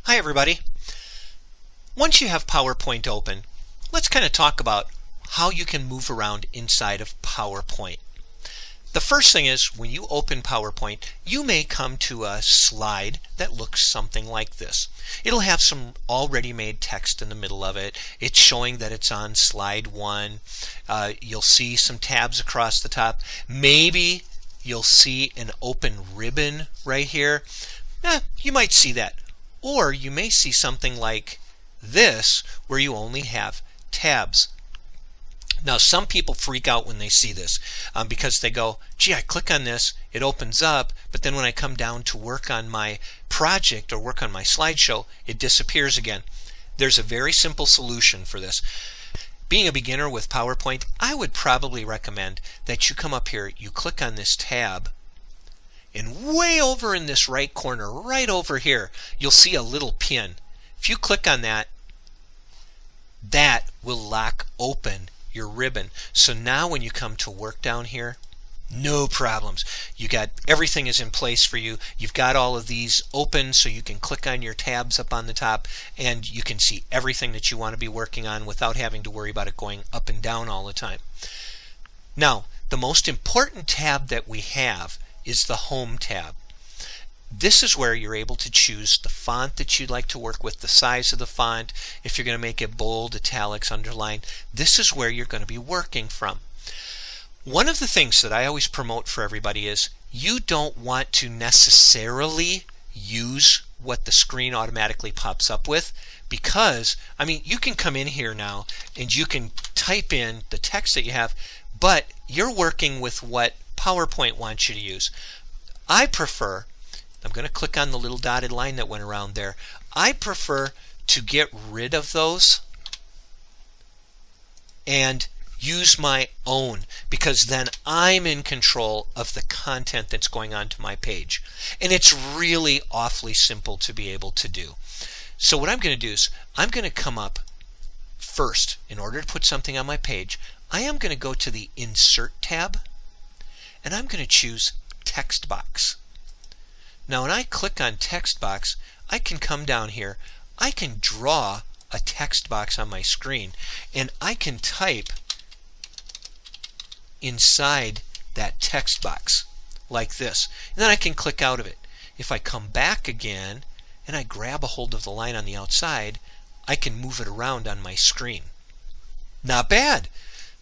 Hi everybody. Once you have PowerPoint open, let's kind of talk about how you can move around inside of PowerPoint. The first thing is when you open PowerPoint, you may come to a slide that looks something like this. It'll have some already made text in the middle of it. It's showing that it's on slide 1. You'll see some tabs across the top. Maybe you'll see an open ribbon right here. You might see that. Or you may see something like this where you only have tabs. Now some people freak out when they see this because they go, gee, I click on this, it opens up, but then when I come down to work on my project or work on my slideshow, it disappears again. There's a very simple solution for this. Being a beginner with PowerPoint, I would probably recommend that you come up here, you click on this tab, and way over in this right corner, right over here, you'll see a little pin. If you click on that, that will lock open your ribbon. So now when you come to work down here, no problems. You got everything is in place for you. You've got all of these open so you can click on your tabs up on the top and you can see everything that you want to be working on without having to worry about it going up and down all the time. Now, the most important tab that we have is the Home tab. This is where you're able to choose the font that you'd like to work with, the size of the font, if you're going to make it bold, italics, underline. This is where you're going to be working from. One of the things that I always promote for everybody is you don't want to necessarily use what the screen automatically pops up with, because, I mean, you can come in here now and you can type in the text that you have, but you're working with what PowerPoint wants you to use. I prefer, I'm going to click on the little dotted line that went around there, I prefer to get rid of those and use my own, because then I'm in control of the content that's going onto my page. And it's really awfully simple to be able to do. So what I'm going to do is I'm going to come up first. In order to put something on my page, I am going to go to the Insert tab and I'm going to choose Text Box. Now when I click on Text Box, I can come down here, I can draw a text box on my screen and I can type inside that text box like this, and then I can click out of it. If I come back again and I grab a hold of the line on the outside, I can move it around on my screen. Not bad.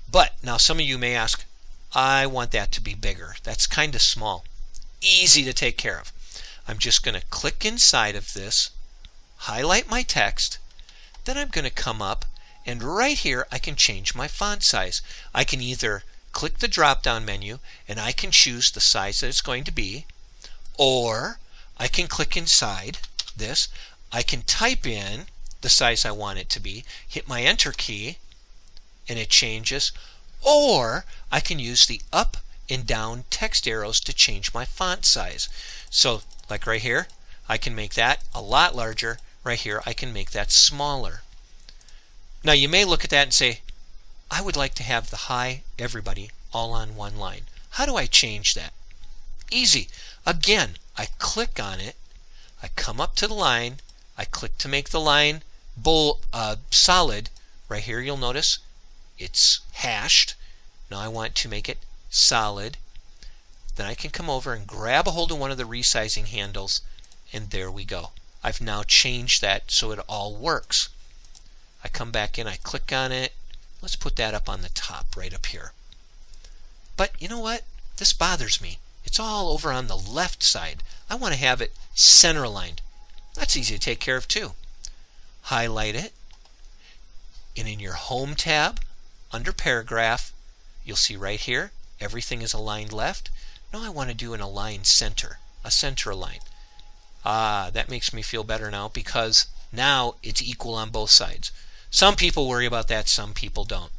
But now some of you may ask, I want that to be bigger. That's kind of small. Easy to take care of. I'm just going to click inside of this, highlight my text, then I'm going to come up and right here I can change my font size. I can either click the drop down menu and I can choose the size that it's going to be, or I can click inside this, I can type in the size I want it to be, hit my enter key and it changes, or I can use the up and down text arrows to change my font size. So like right here, I can make that a lot larger. Right here, I can make that smaller. Now you may look at that and say, I would like to have the hi everybody all on one line. How do I change that? Easy. Again, I click on it, I come up to the line, I click to make the line bold, solid. Right here you'll notice it's hashed. Now I want to make it solid. Then I can come over and grab a hold of one of the resizing handles and there we go. I've now changed that so it all works. I come back in, I click on it. Let's put that up on the top right up here. But you know what? This bothers me. It's all over on the left side. I want to have it center aligned. That's easy to take care of too. Highlight it, and in your Home tab under Paragraph you'll see right here everything is aligned left. Now I want to do an aligned center, a center align. That makes me feel better now because now it's equal on both sides. Some people worry about that, some people don't.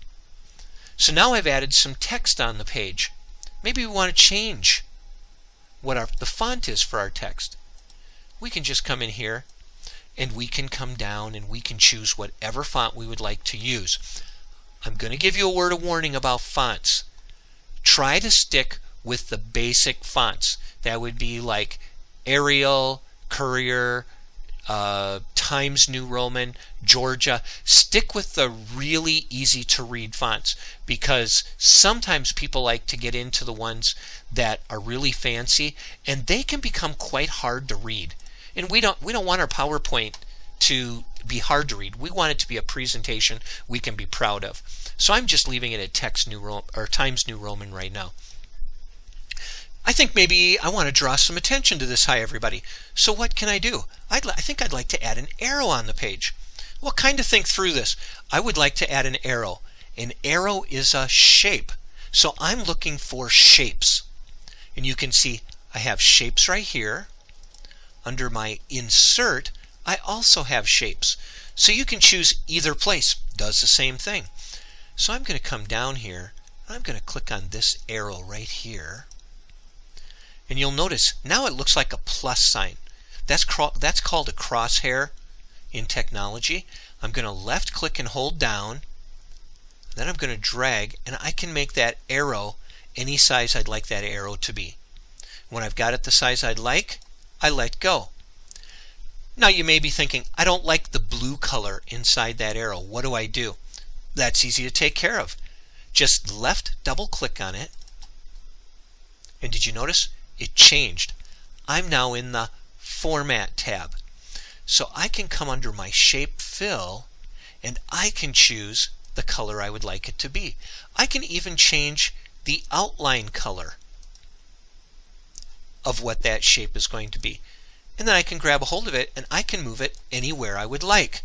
So now I've added some text on the page. Maybe we want to change what the font is for our text. We can just come in here and we can come down and we can choose whatever font we would like to use. I'm going to give you a word of warning about fonts. Try to stick with the basic fonts. That would be like Arial, Courier, Times New Roman, Georgia. Stick with the really easy to read fonts, because sometimes people like to get into the ones that are really fancy, and they can become quite hard to read. And we don't want our PowerPoint to be hard to read. We want it to be a presentation we can be proud of. So I'm just leaving it at Times New Roman right now. I think maybe I want to draw some attention to this. Hi everybody. So what can I do? I think I'd like to add an arrow on the page. Well, kind of think through this. I would like to add an arrow. An arrow is a shape. So I'm looking for shapes. And you can see I have shapes right here. Under my insert, I also have shapes. So you can choose either place. Does the same thing. So I'm going to come down here. I'm going to click on this arrow right here. And you'll notice now it looks like a plus sign. That's called a crosshair in technology. I'm going to left click and hold down. Then I'm going to drag, and I can make that arrow any size I'd like that arrow to be. When I've got it the size I'd like, I let go. Now you may be thinking, I don't like the blue color inside that arrow. What do I do? That's easy to take care of. Just left double click on it. And did you notice? It changed. I'm now in the Format tab. So I can come under my Shape Fill, and I can choose the color I would like it to be. I can even change the outline color of what that shape is going to be. And then I can grab a hold of it and I can move it anywhere I would like.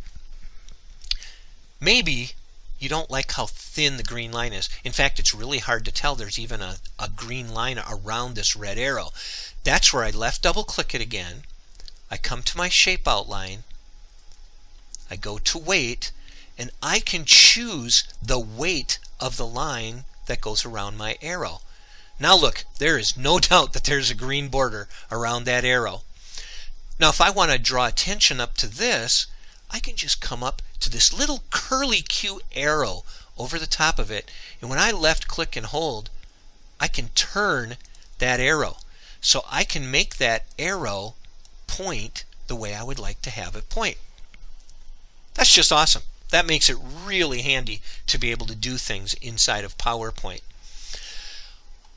Maybe you don't like how thin the green line is. In fact, it's really hard to tell there's even a green line around this red arrow. That's where I left double click it again. I come to my shape outline. I go to weight, and I can choose the weight of the line that goes around my arrow. Now look, there is no doubt that there's a green border around that arrow. Now if I want to draw attention up to this, I can just come up to this little curly Q arrow over the top of it, and when I left click and hold, I can turn that arrow. So I can make that arrow point the way I would like to have it point. That's just awesome. That makes it really handy to be able to do things inside of PowerPoint.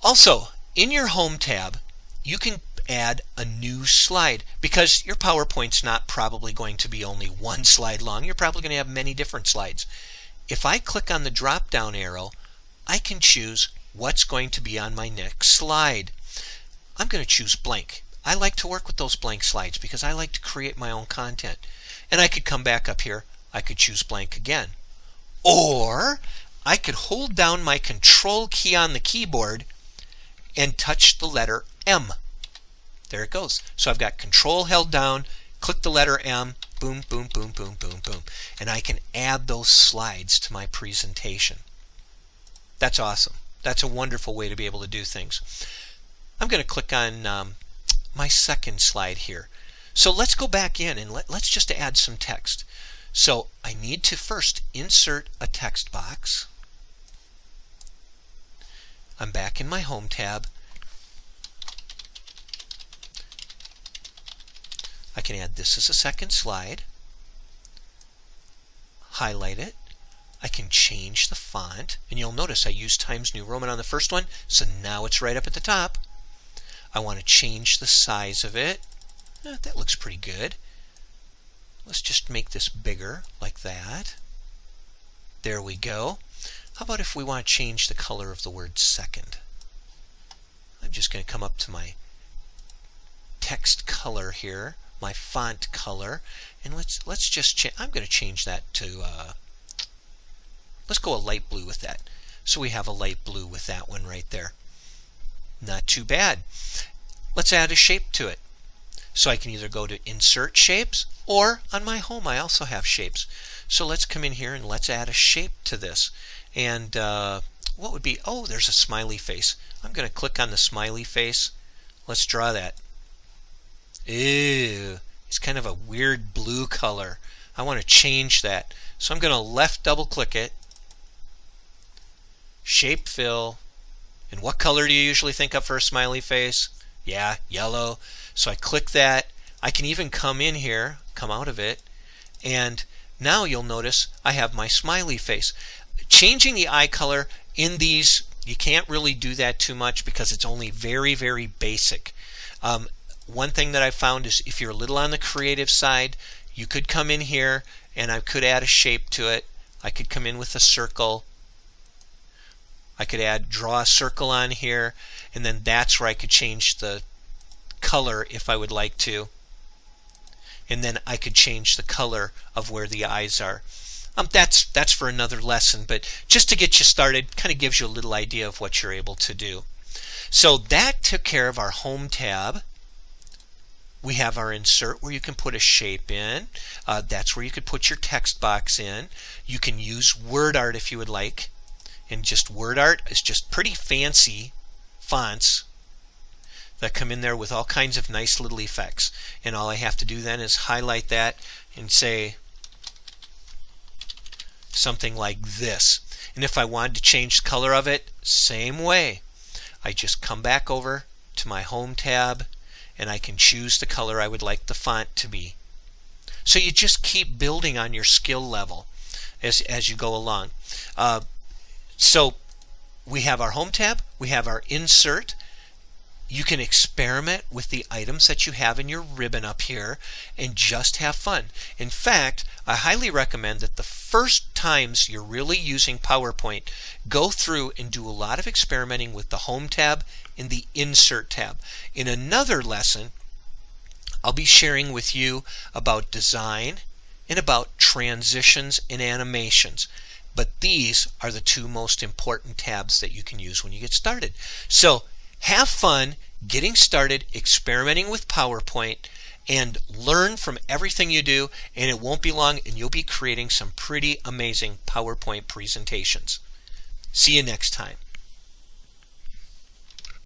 Also, in your Home tab, you can add a new slide, because your PowerPoint's not probably going to be only one slide long. You're probably going to have many different slides. If I click on the drop down arrow, I can choose what's going to be on my next slide. I'm going to choose blank. I like to work with those blank slides because I like to create my own content. And I could come back up here. I could choose blank again. Or I could hold down my control key on the keyboard and touch the letter M. There it goes. So I've got control held down, click the letter M, boom, boom, boom, boom, boom, boom. And I can add those slides to my presentation. That's awesome. That's a wonderful way to be able to do things. I'm going to click on my second slide here. So let's go back in and let's just add some text. So I need to first insert a text box. I'm back in my Home tab. I can add this as a second slide. Highlight it. I can change the font, and you'll notice I used Times New Roman on the first one, so now it's right up at the top. I want to change the size of it. That looks pretty good. Let's just make this bigger like that. There we go. How about if we want to change the color of the word second? I'm just going to come up to my text color here, my font color, and let's just I'm going to change that to let's go a light blue with that. So we have a light blue with that one right there. Not too bad. Let's add a shape to it. So I can either go to Insert Shapes, or on my home I also have shapes. So let's come in here and let's add a shape to this. And what would be, oh, there's a smiley face. I'm going to click on the smiley face. Let's draw that. Ew, it's kind of a weird blue color. I want to change that. So I'm going to left double click it, Shape Fill, and what color do you usually think of for a smiley face? Yeah, yellow. So I click that. I can even come in here. come out of it, and now you'll notice I have my smiley face. Changing the eye color in these, you can't really do that too much because it's only very, very basic. One thing that I found is if you're a little on the creative side, you could come in here and I could add a shape to it. I could come in with a circle. I could draw a circle on here, and then that's where I could change the color if I would like to. And then I could change the color of where the eyes are. That's for another lesson, but just to get you started, kind of gives you a little idea of what you're able to do. So that took care of our Home tab. We have our Insert where you can put a shape in. That's where you could put your text box in. You can use word art if you would like. And just word art is just pretty fancy fonts that come in there with all kinds of nice little effects. And all I have to do then is highlight that and say something like this. And if I wanted to change the color of it, same way. I just come back over to my Home tab and I can choose the color I would like the font to be. So you just keep building on your skill level as you go along. So we have our Home tab, we have our Insert. You can experiment with the items that you have in your ribbon up here and just have fun. In fact, I highly recommend that the first times you're really using PowerPoint, go through and do a lot of experimenting with the Home tab and the Insert tab. In another lesson, I'll be sharing with you about design and about transitions and animations. But these are the two most important tabs that you can use when you get started. So have fun getting started, experimenting with PowerPoint, and learn from everything you do, and it won't be long and you'll be creating some pretty amazing PowerPoint presentations. See you next time.